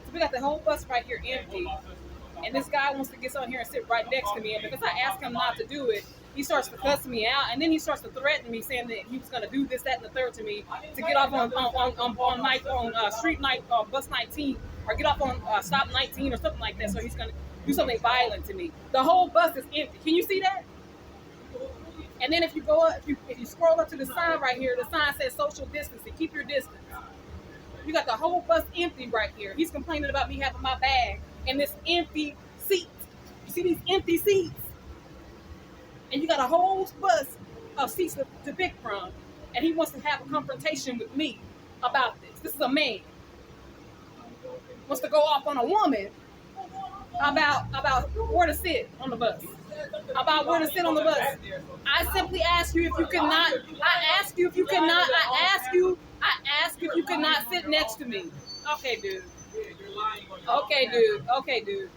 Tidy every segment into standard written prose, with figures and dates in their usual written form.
So we got the whole bus right here empty. And this guy wants to get on here and sit right next to me. And because I asked him not to do it, he starts to cuss me out. And then he starts to threaten me, saying that he was going to do this, that, and the third to me to get off on street night, bus 19, or get off on stop 19 or something like that. So he's going to do something violent to me. The whole bus is empty. Can you see that? And then if you go up, if you scroll up to the sign right here, the sign says social distancing. Keep your distance. You got the whole bus empty right here. He's complaining about me having my bag and this empty seat. You see these empty seats? And you got a whole bus of seats to pick from. And he wants to have a confrontation with me about this. This is a man. Wants to go off on a woman about where to sit on the bus. About where to sit on the bus. I simply ask you if you cannot. I ask you if you cannot. I ask you if you cannot sit next to me. Okay, dude. Okay, dude.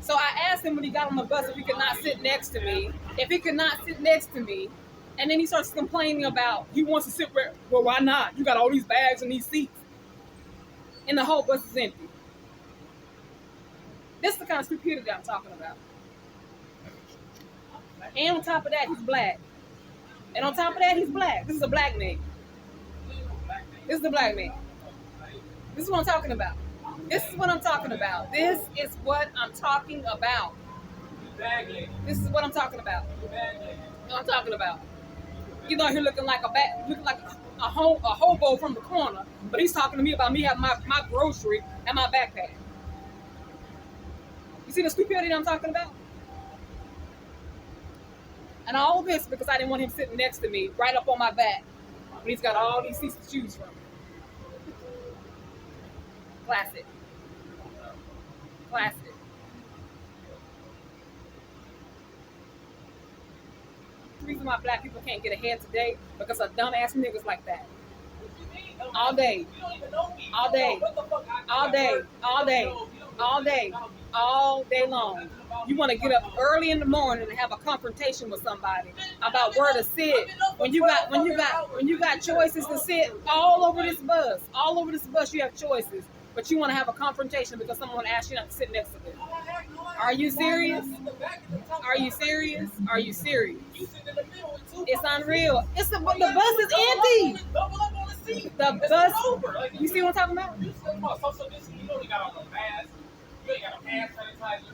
So I asked him when he got on the bus if he could not sit next to me. If he could not sit next to me, and then he starts complaining about he wants to sit where. Well, why not? You got all these bags and these seats, and the whole bus is empty. This is the kind of stupidity that I'm talking about. And on top of that, he's black. And on top of that, he's black. This is a black man. This is a black man. This is what I'm talking about. This is what I'm talking about. This is what I'm talking about. This is what I'm talking about. What I'm talking about. He's out here looking like a hobo from the corner, but he's talking to me about me having my grocery and my backpack. You see the stupidity I'm talking about? And all this because I didn't want him sitting next to me, right up on my back, when he's got all these seats to choose from. Classic. Classic. The reason why black people can't get ahead today because of dumbass niggas like that. All day. All day. All day. All day. All day. All day long. You want to get up early in the morning and have a confrontation with somebody about where to sit. When you got choices to sit all over this bus you have choices, but you want to have a confrontation because someone asked you not to sit next to them. Are you serious? Are you serious? Are you serious? It's unreal. The bus is empty. The bus. You see what I'm talking about? You only got on a mask. You ain't got a hand sanitizer.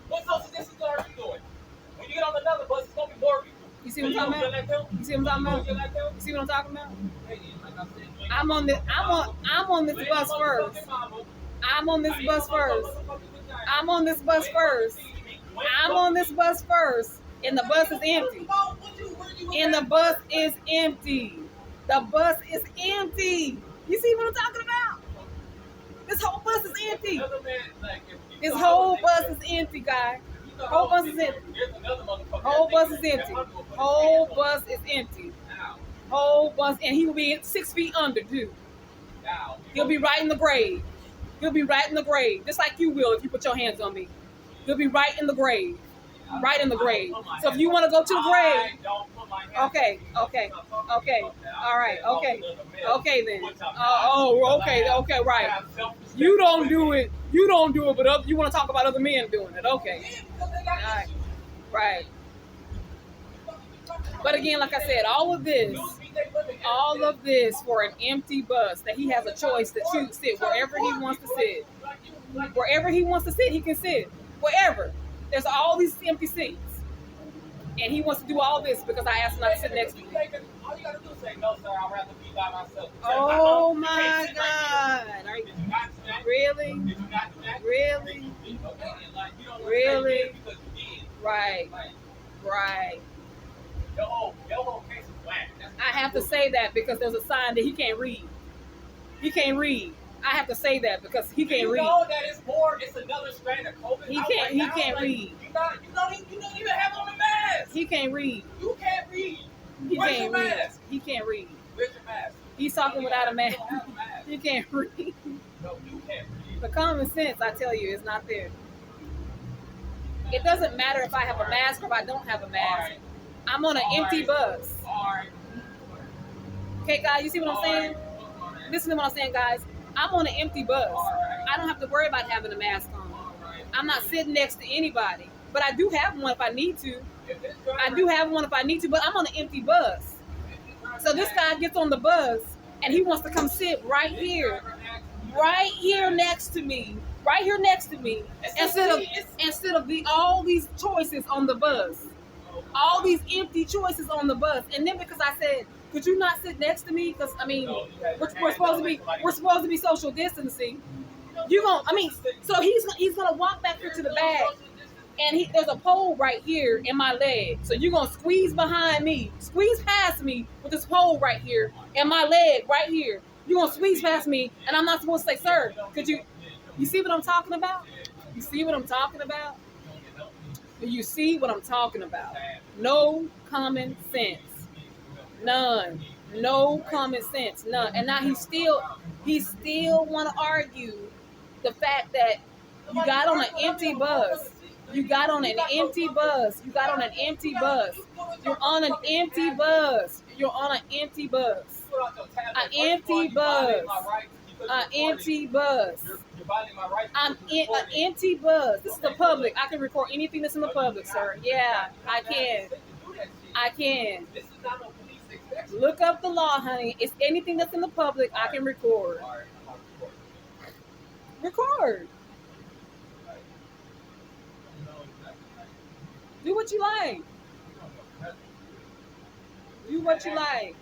What social distance are you doing? When you get on another bus, it's gonna be more people. You see what I'm talking about? You see what I'm talking about? You see what I'm talking about? I'm on this bus first. I'm on this bus first. I'm on this bus first. I'm on this bus first. And the bus is empty. And the bus is empty. The bus is empty. You see what I'm talking about? This whole bus is empty. This whole bus is empty, guy. Whole bus is empty. Whole bus is empty. Whole bus is empty. Whole bus, and he will be 6 feet under, too. He'll be right in the grave. He'll be right in the grave, just like you will if you put your hands on me. He'll be right in the grave. Right in the grave. So if you want to go to the grave, okay, all right, okay then. Okay, right. You don't do it, but you want to talk about other men doing it, okay. All right. But again, like I said, all of this for an empty bus that he has a choice to choose sit wherever he wants to sit. Wherever he wants to sit, he can sit. Wherever. There's all these empty seats. And he wants to do all this because I asked him not to sit next to me. All you gotta do is say, no, sir, I'd rather be by myself. Oh my God. Are you, really? Did you not do that? Really? Really? Right. Right. Your whole case is whack. I have to say that because there's a sign that he can't read. He can't read. I have to say that because he can't read. You know that it's another strain of COVID. He can't read. You don't even have on a mask. He can't read. You can't read. Where's your mask? He can't read. Where's your mask? He's talking without a mask. He can't read. No, you can't read. The common sense, I tell you, is not there. It doesn't matter if I have a mask or if I don't have a mask. Right. I'm on an empty bus. All right. Okay, guys, you see what I'm saying? Listen to what I'm saying, guys. I'm on an empty bus. I don't have to worry about having a mask on. I'm not sitting next to anybody, but I do have one if I need to. I do have one if I need to, but I'm on an empty bus. So this guy gets on the bus and he wants to come sit right here next to me, instead of all these choices on the bus, all these empty choices on the bus. And then because I said, could you not sit next to me? Because I mean, we're supposed to be social distancing. So he's gonna walk back here to the back, and there's a pole right here in my leg. So you're gonna squeeze behind me, squeeze past me with this pole right here in my leg right here. You're gonna squeeze past me, and I'm not supposed to say, sir, could you? You see what I'm talking about? You see what I'm talking about? Do you see what I'm talking about? No common sense. None. No common sense. None. And now he still want to argue the fact that you got on an empty bus. You got on an empty bus. You got on an empty bus. You're on an empty bus. You're on an empty bus. An empty bus. An empty bus. I'm in an empty bus. This is the public. I can record anything that's in the public, sir. Yeah, I can. I can. Look up the law, honey. It's anything that's in the public, I can record. Record. Do what you like. Do what you like.